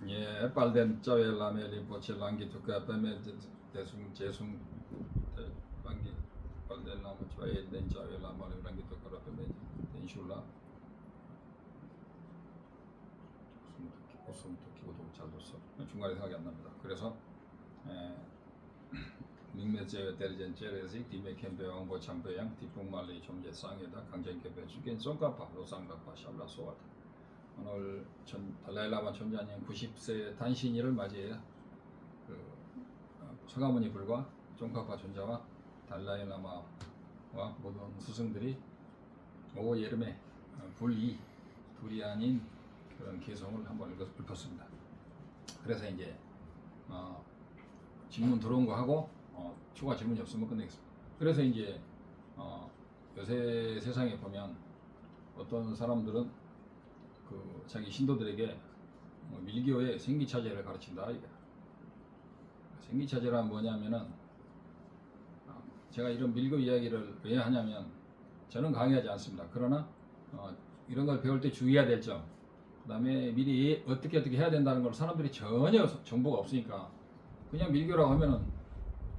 예, 빨덴 짜웨 라메 림포체 랑기 투카 빼메 대숭 제숭 랑기 빨덴 라마 짜웨 덴 짜웨 라마 랑기 투카라 빼메 덴슐라 웃음 토끼고도 잘 뒀어. 중간에 생각이 안 납니다. 그래서 밍메제 데리젠제레시 디메 캠페 왕보 참배양 디풍말리 점제 쌍에다 강전케 배주겐 송가파 로상가파 샬라 소와다. 오늘 달라일라마 천자님 90세 단신일을 맞이해요. 서가모니 불과 종파파 존자와 달라일라마와 모든 스승들이 오 여름에 불이 둘이 아닌 그런 개성을 한번 읊었습니다. 그래서 이제 질문 들어온 거 하고 추가 질문이 없으면 끝내겠습니다. 그래서 이제 요새 세상에 보면 어떤 사람들은 그 자기 신도들에게 밀교의 생기차제를 가르친다. 생기차제란 뭐냐면은 제가 이런 밀교 이야기를 왜 하냐면 저는 강의하지 않습니다. 그러나 이런 걸 배울 때 주의해야 될 점, 그 다음에 미리 어떻게 해야 된다는 걸 사람들이 전혀 정보가 없으니까 그냥 밀교라고 하면은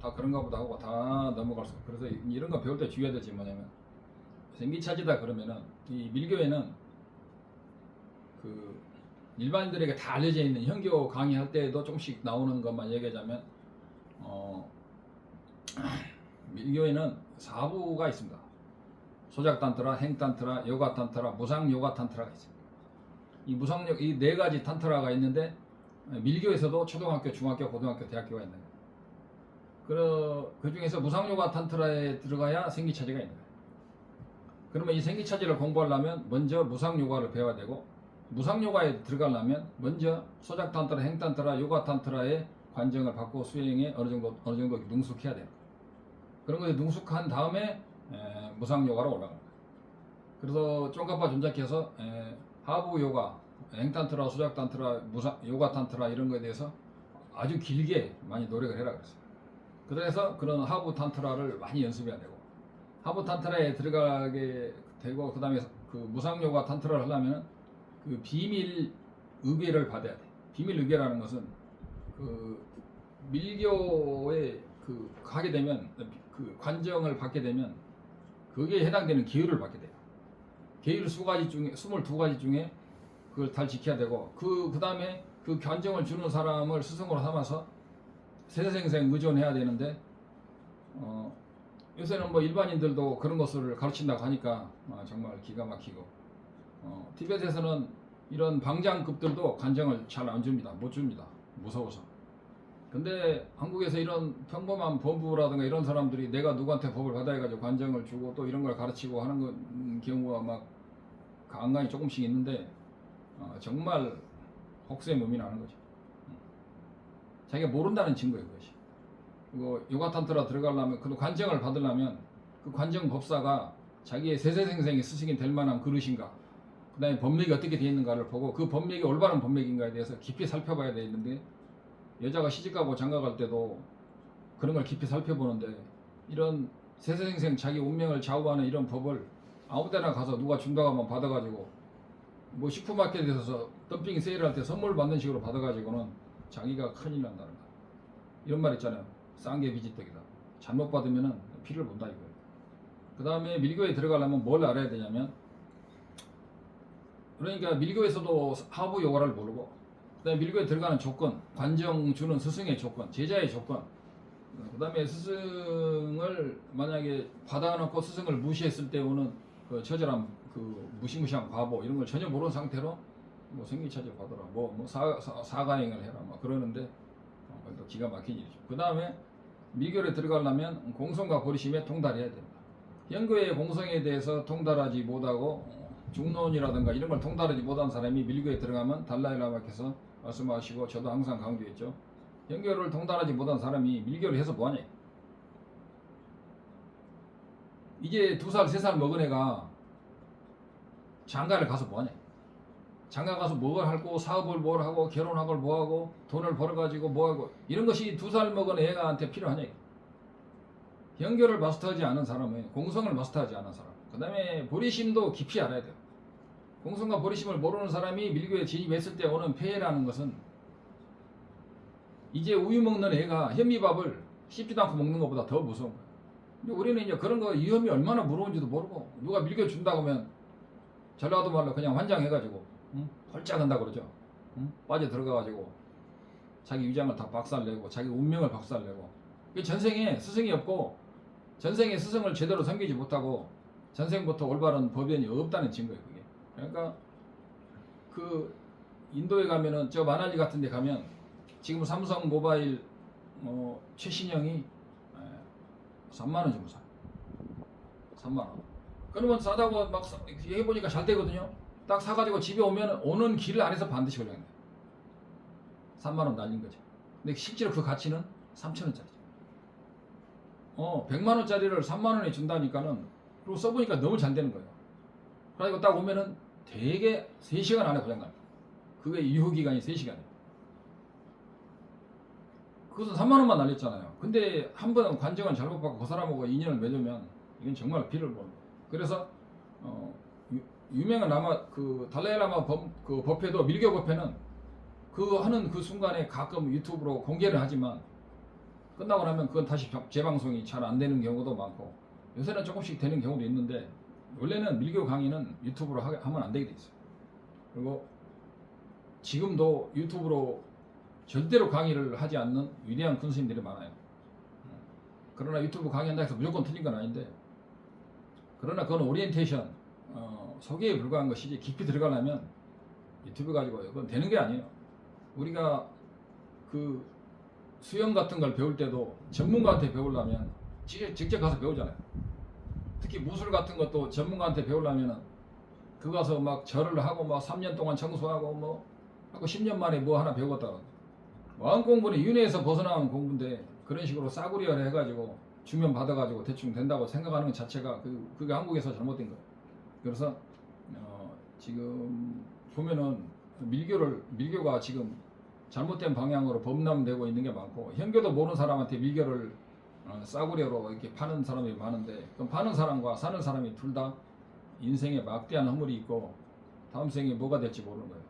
다 그런가 보다 하고 다 넘어갈 수. 그래서 이런 거 배울 때 주의해야 될 점이 뭐냐면 생기차제다 그러면은 이 밀교에는 그 일반인들에게 다 알려져 있는 현교 강의할 때에도 조금씩 나오는 것만 얘기하자면 밀교에는 4부가 있습니다. 소작탄트라, 행탄트라, 요가탄트라, 무상요가탄트라가 있습니다. 이 네 가지 탄트라가 있는데 밀교에서도 초등학교, 중학교, 고등학교, 대학교가 있는 거예요. 그 중에서 무상요가탄트라에 들어가야 생기차제가 있는 거예요. 그러면 이 생기차제를 공부하려면 먼저 무상요가를 배워야 되고 무상요가에 들어가려면 먼저 소작탄트라, 행탄트라, 요가탄트라의 관정을 받고 수행에 어느 정도 능숙해야 돼요. 그런 것에 능숙한 다음에 무상요가로 올라가는 거예요. 그래서 쫑카파 존자께서 하부 요가, 행탄트라, 소작탄트라, 요가탄트라 이런 거에 대해서 아주 길게 많이 노력을 해라 그랬어요. 그래서 그런 하부 탄트라를 많이 연습해야 되고 하부 탄트라에 들어가게 되고 그 다음에 그 무상요가 탄트라를 하려면 그 비밀 의궤를 받아야 돼. 비밀 의궤라는 것은 그 밀교에 그 가게 되면 그 관정을 받게 되면 거기에 해당되는 계율을 받게 돼요. 계율 22가지 중에 그걸 다 지켜야 되고 그 다음에 그 관정을 주는 사람을 스승으로 삼아서 세세생생 의존해야 되는데 요새는 뭐 일반인들도 그런 것을 가르친다고 하니까 정말 기가 막히고 티벳에서는 이런 방장급들도 관정을 잘 안 줍니다. 못 줍니다. 무서워서. 근데 한국에서 이런 평범한 법부라든가 이런 사람들이 내가 누구한테 법을 받아가지고 관정을 주고 또 이런 걸 가르치고 하는 경우가 막 간간히 조금씩 있는데 정말 혹세무민 하는 거죠. 자기가 모른다는 증거예요. 그것이. 그리고 요가탄트라 들어가려면 그 관정을 받으려면 그 관정 법사가 자기의 세세생생의 스승이 될 만한 그릇인가, 그 다음에 법맥이 어떻게 되어 있는가를 보고 그 법맥이 올바른 법맥인가에 대해서 깊이 살펴봐야 되는데 여자가 시집가고 장가갈 때도 그런 걸 깊이 살펴보는데 이런 세세생생 자기 운명을 좌우하는 이런 법을 아무데나 가서 누가 준다고 하면 받아가지고 뭐 슈퍼마켓에서 덤핑 세일할 때 선물 받는 식으로 받아가지고는 자기가 큰일 난다는 거야. 이런 말 있잖아요. 싼 게 비지떡이다. 잘못 받으면은 피를 본다 이거예요. 그 다음에 밀교에 들어가려면 뭘 알아야 되냐면 그러니까 밀교에서도 하부 요가를 모르고 그다음에 밀교에 들어가는 조건, 관정 주는 스승의 조건, 제자의 조건, 그 다음에 스승을 만약에 받아놓고 스승을 무시했을 때 오는 그 처절한 그 무시무시한 과보 이런 걸 전혀 모르는 상태로 뭐 생기차제 받아라, 뭐 사가행을 해라, 막 그러는데 또 기가 막힌 일이죠. 그 다음에 밀교에 들어가려면 공성과 보리심에 통달해야 됩니다. 현교의 공성에 대해서 통달하지 못하고 중론이라든가 이런 걸 통달하지 못한 사람이 밀교에 들어가면 달라일라마께서 말씀하시고 저도 항상 강조했죠. 현교를 통달하지 못한 사람이 밀교를 해서 뭐하냐. 이제 2살, 3살 먹은 애가 장가를 가서 뭐하냐. 장가 가서 뭘 하고 사업을 뭘 하고 결혼하고 뭐 하고 돈을 벌어가지고 뭐 하고 이런 것이 2살 먹은 애가한테 필요하냐. 현교를 마스터하지 않은 사람은 공성을 마스터하지 않은 사람. 그 다음에 보리심도 깊이 알아야 돼요. 공성과 보리심을 모르는 사람이 밀교에 진입했을 때 오는 폐해라는 것은 이제 우유 먹는 애가 현미밥을 씹지도 않고 먹는 것보다 더 무서운 거야. 근데 우리는 이제 그런 거 위험이 얼마나 무서운지도 모르고 누가 밀겨 준다고 하면 전라도 말로 그냥 환장해가지고 응? 홀짝 한다 그러죠. 응? 빠져 들어가가지고 자기 위장을 다 박살내고 자기 운명을 박살내고 전생에 스승이 없고 전생에 스승을 제대로 섬기지 못하고 전생부터 올바른 법연이 없다는 증거예요. 그게. 그러니까 그 인도에 가면은 저 마나리 같은 데 가면 지금 삼성 모바일 최신형이 3만 원 정도 사. 3만 원. 그러면 싸다고 막 해보니까 잘 되거든요. 딱 사가지고 집에 오면 오는 길 안에서 반드시 걸려요. 3만 원 날린 거죠. 근데 실제로 그 가치는 3천 원짜리죠. 100만 원짜리를 3만 원에 준다니까는 그리고 써보니까 너무 잘 되는 거예요. 그래가지고 딱 오면은 되게 3시간 안에 고장납니다. 그게 유효기간이 3시간이에요. 그것은 3만 원만 날렸잖아요. 근데 한 번 관정을 잘못 받고 그 사람하고 인연을 맺으면 이건 정말 피를 보는 거예요. 그래서 유명한 라마 그 달라이라마 그 법회도 밀교 법회는 그 하는 그 순간에 가끔 유튜브로 공개를 하지만 끝나고 나면 그건 다시 재방송이 잘 안 되는 경우도 많고 요새는 조금씩 되는 경우도 있는데 원래는 밀교 강의는 유튜브로 하면 안 되게 돼 있어요. 그리고 지금도 유튜브로 절대로 강의를 하지 않는 위대한 큰 스님들이 많아요. 그러나 유튜브 강의한다 해서 무조건 틀린 건 아닌데 그러나 그건 오리엔테이션 소개에 불과한 것이지 깊이 들어가려면 유튜브 가지고 그건 되는 게 아니에요. 우리가 그 수영 같은 걸 배울 때도 전문가한테 배우려면 직접 가서 배우잖아요. 특히 무술 같은 것도 전문가한테 배우려면 그 가서 막 절을 하고 막 3년 동안 청소하고 뭐 하고 10년 만에 뭐 하나 배웠다. 마음 공부는 윤회에서 벗어나온 공부인데 그런 식으로 싸구려를 해가지고 주면 받아가지고 대충 된다고 생각하는 것 자체가 그게 한국에서 잘못된 거예요. 그래서 지금 보면은 밀교가 지금 잘못된 방향으로 범람되고 있는 게 많고 현교도 모르는 사람한테 밀교를 싸구려로 이렇게 파는 사람이 많은데 그럼 파는 사람과 사는 사람이 둘 다 인생에 막대한 허물이 있고 다음 생에 뭐가 될지 모르는 거예요.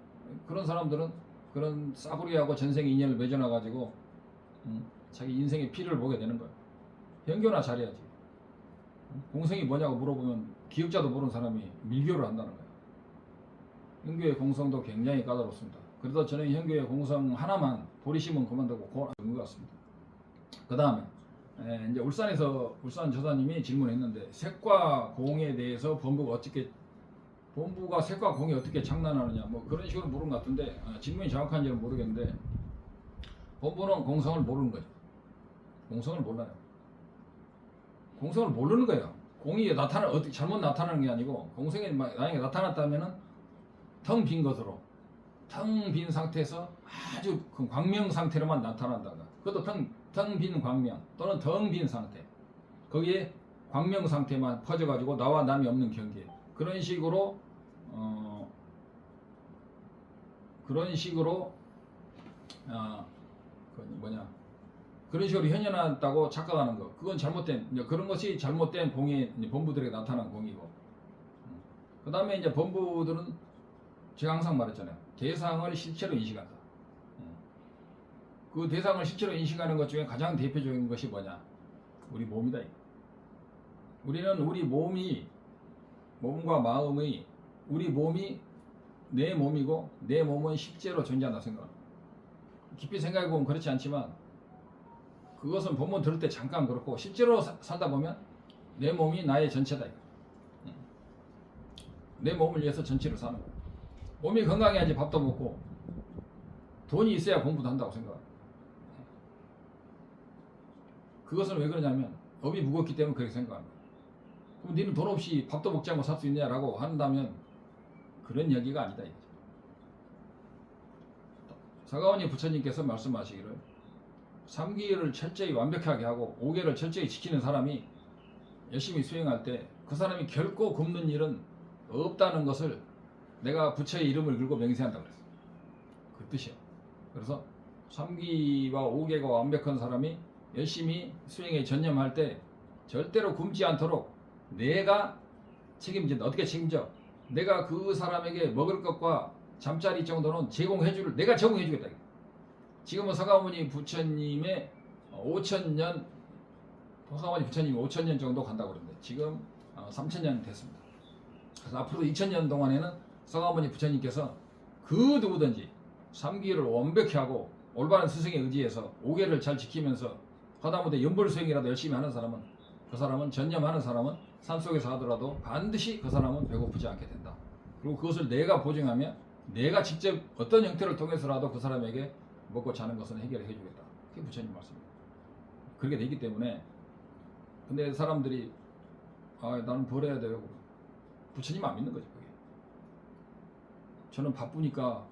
그런 사람들은 그런 싸구려하고 전생 인연을 맺어놔가지고 자기 인생의 피를 보게 되는 거예요. 현교나 잘해야지. 공성이 뭐냐고 물어보면 기억자도 모르는 사람이 밀교를 한다는 거예요. 현교의 공성도 굉장히 까다롭습니다. 그래서 저는 현교의 공성 하나만 보리심은 그만두고 그런 것 같습니다. 그 다음에 이제 울산 저사님이 질문했는데 색과 공에 대해서 본부가 색과 공이 어떻게 장난하느냐 뭐 그런 식으로 물은 것 같은데 질문이 정확한지는 모르겠는데 본부는 공성을 모르는 거죠. 공성을 몰라요. 공성을 모르는 거예요. 공이 어떻게 잘못 나타나는 게 아니고 공성이 만약에 나타났다면은 텅 빈 것으로 텅 빈 상태에서 아주 그 광명 상태로만 나타난다. 그것도 텅 빈 광명 또는 텅 빈 상태. 거기에 광명 상태만 퍼져가지고 나와 남이 없는 경계. 그런 식으로 그런 식으로 현현한다고 착각하는 거. 그건 그런 것이 잘못된 공의 본부들에게 나타난 공이고. 그 다음에 이제 본부들은 제가 항상 말했잖아요. 대상을 실체로 인식한다. 그 대상을 실체로 인식하는 것 중에 가장 대표적인 것이 뭐냐? 우리 몸이다. 우리는 우리 몸과 마음이 우리 몸이 내 몸이고 내 몸은 실제로 존재한다 생각합니다. 깊이 생각해보면 그렇지 않지만 그것은 본문 들을 때 잠깐 그렇고 실제로 살다 보면 내 몸이 나의 전체다. 내 몸을 위해서 전체를 사는 거야. 몸이 건강해야지 밥도 먹고 돈이 있어야 공부도 한다고 생각합니다. 그것은 왜 그러냐면 업이 무겁기 때문에 그렇게 생각합니다. 그럼 니는 돈 없이 밥도 먹지 않고 살 수 있냐라고 한다면 그런 얘기가 아니다. 사가모니 부처님께서 말씀하시기를 3기를 철저히 완벽하게 하고 5계를 철저히 지키는 사람이 열심히 수행할 때 그 사람이 결코 굶는 일은 없다는 것을 내가 부처의 이름을 걸고 맹세한다고 그랬어요. 그 뜻이에요. 그래서 3기와 5계가 완벽한 사람이 열심히 수행에 전념할 때 절대로 굶지 않도록 내가 책임진다. 어떻게 책임져? 내가 그 사람에게 먹을 것과 잠자리 정도는 내가 제공해주겠다. 지금은 서가모니 부처님의 5천년, 서가모니 부처님이 5천년 정도 간다고 그러는데 지금 3천년 됐습니다. 그래서 앞으로 2000년 동안에는 서가모니 부처님께서 그 누구든지 3기를 완벽히 하고 올바른 스승의 의지에서 5계를 잘 지키면서 하다못해 연불수행이라도 열심히 하는 사람은, 그 사람은, 전념하는 사람은 산속에서 하더라도 반드시 그 사람은 배고프지 않게 된다. 그리고 그것을 내가 보증하며 내가 직접 어떤 형태를 통해서라도 그 사람에게 먹고 자는 것은 해결해 주겠다. 그게 부처님 말씀입니다. 그렇게 되기 때문에, 근데 사람들이 나는 벌어야 돼요. 부처님 안 믿는 거죠. 그게. 저는 바쁘니까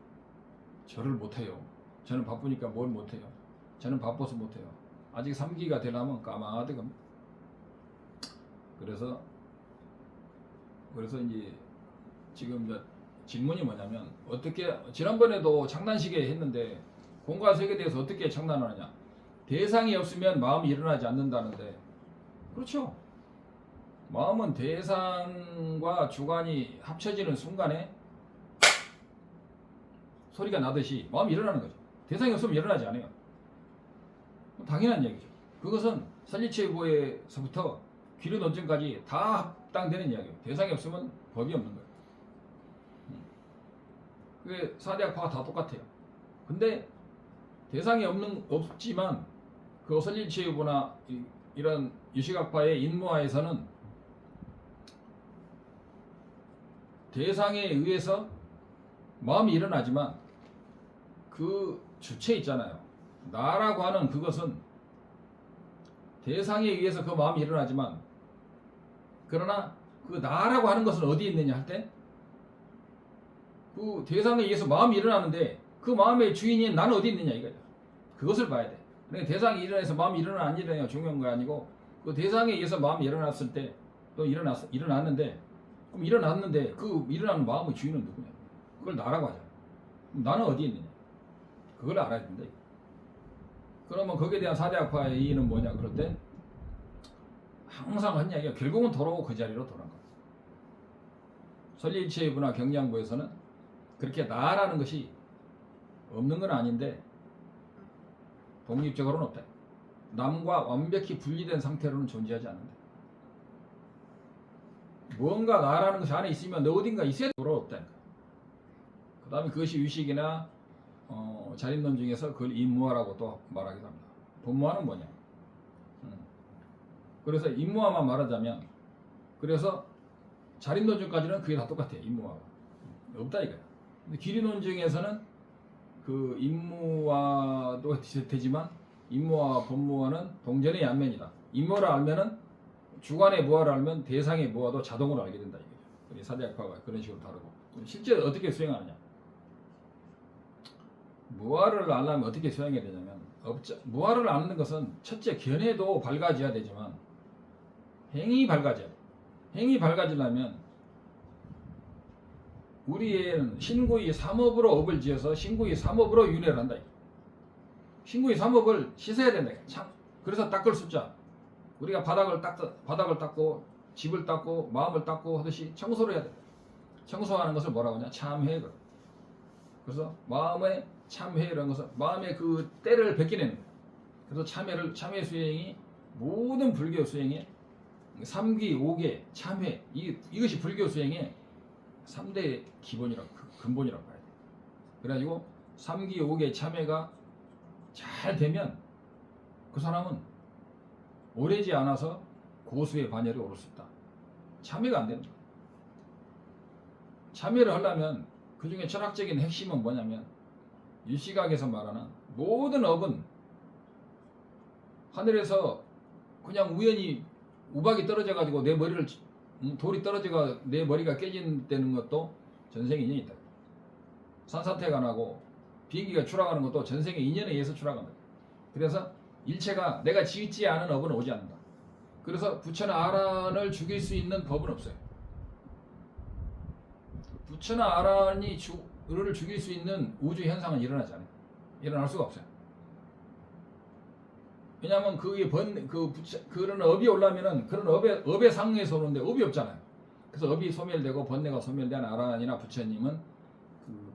절을 못해요. 저는 바쁘니까 뭘 못해요. 저는 바빠서 못해요. 아직 3기가 되려면 까마득 합니다. 그래서 이제 지금 이제 질문이 뭐냐면, 어떻게, 지난번에도 창단식에 했는데 공과 색에 대해서 어떻게 창단을 하냐. 대상이 없으면 마음이 일어나지 않는다는데, 그렇죠. 마음은 대상과 주관이 합쳐지는 순간에 소리가 나듯이 마음이 일어나는 거죠. 대상이 없으면 일어나지 않아요. 당연한 얘기죠. 그것은 설리체부에서부터 귀륜논증까지 다 합당되는 이야기예요. 대상이 없으면 법이 없는 거예요. 그게 사대학파가 다 똑같아요. 근데 대상이 없지만 그 설리체부나 이런 유식학파의 인무화에서는 대상에 의해서 마음이 일어나지만 그 주체 있잖아요. 나라고 하는 그것은 대상에 의해서 그 마음이 일어나지만, 그러나 그 나라고 하는 것은 어디에 있느냐 할 때, 그 대상에 의해서 마음이 일어나는데 그 마음의 주인인 나는 어디 있느냐 이거예요. 그것을 봐야 돼. 그러니까 대상이 일어나서 마음이 일어나 안 일어나가 중요한 거 아니고, 그 대상에 의해서 마음이 일어났을 때 또 일어났는데, 그럼 일어났는데 그 일어나는 마음의 주인은 누구냐? 그걸 나라고 하잖아. 그럼 나는 어디에 있느냐? 그걸 알아야 된다. 그러면 거기에 대한 사대학파의 이의는 뭐냐? 그럴 때 항상 한 이야기가 결국은 돌아오고 그 자리로 돌아간 거예요. 설리체부나 경량부에서는 그렇게 나라는 것이 없는 건 아닌데 독립적으로는 없다. 남과 완벽히 분리된 상태로는 존재하지 않는다. 뭔가 나라는 것이 안에 있으면 너 어딘가 있어야 돌아없다. 그 다음에 그것이 유식이나 자립론 중에서 그걸 인무화라고 또 말하기도 합니다. 본무화는 뭐냐? 그래서 인무화만 말하자면, 그래서 자립론 중까지는 그게 다 똑같아요. 인무화가 없다 이거야. 근데 기리론 중에서는 그 인무화도 되지만 인무화와 본무화는 동전의 양면이다. 인무화를 알면은 주관의 무화를 알면 대상의 무화도 자동으로 알게 된다 이거죠. 사대학파가 그런 식으로 다르고, 실제 어떻게 수행하느냐? 무화를 알려면 어떻게 수행해야 되냐면, 무화를 아는 것은 첫째 견해도 밝아져야 되지만 행이 밝아져야 돼. 행이 밝아지려면 우리의 신구이 삼업으로 업을 지어서 신구이 삼업으로 윤회를 한다. 신구이 삼업을 씻어야 된다. 그래서 닦을 숫자. 우리가 바닥을 닦고 집을 닦고 마음을 닦고 하듯이 청소를 해야 돼. 청소하는 것을 뭐라고 하냐? 참회. 그래서 마음의 참회라는 것은 마음의 그 때를 벗겨내는 거예요. 그래서 참회 수행이 모든 불교 수행의 3기, 5계, 참회, 이것이 불교 수행의 3대 기본이라고, 근본이라고 봐야 돼요. 그래가지고 3기, 5계 참회가 잘 되면 그 사람은 오래지 않아서 고수의 반열에 오를 수 있다. 참회가 안 되는 거예요. 참회를 하려면 그 중에 철학적인 핵심은 뭐냐면, 유시각에서 말하는 모든 업은 하늘에서 그냥 우연히 우박이 떨어져가지고 내 머리를, 돌이 떨어져가 내 머리가 깨진다는 것도 전생의 인연이 있다. 산사태가 나고 비행기가 추락하는 것도 전생의 인연에 의해서 추락한다. 그래서 일체가 내가 짓지 않은 업은 오지 않는다. 그래서 부처나 아란을 죽일 수 있는 법은 없어요. 부처나 아란이 를 죽일 수 있는 우주 현상은 일어나지 않아요. 일어날 수가 없어요. 왜냐하면 그런 업이 올라면은 그런 업의 상에서 오는데 업이 없잖아요. 그래서 업이 소멸되고 번뇌가 소멸된 아란이나 부처님은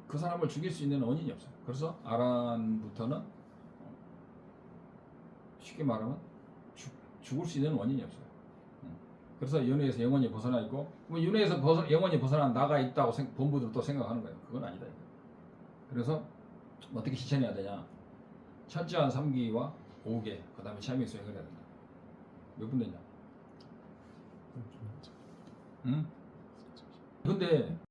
그 사람을 죽일 수 있는 원인이 없어요. 그래서 아란부터는 쉽게 말하면 죽을 수 있는 원인이 없어요. 그래서 연애에서 영원히 벗어나 있고, 뭐 연애에서 영원히 벗어난 나가 있다고 본부들 또 생각하는 거예요. 그건 아니다. 이거. 그래서 어떻게 실천해야 되냐? 철저한 3기와 5개, 그 다음에 삶의 수행을 해야 된다. 몇 분 됐냐? 응? 근데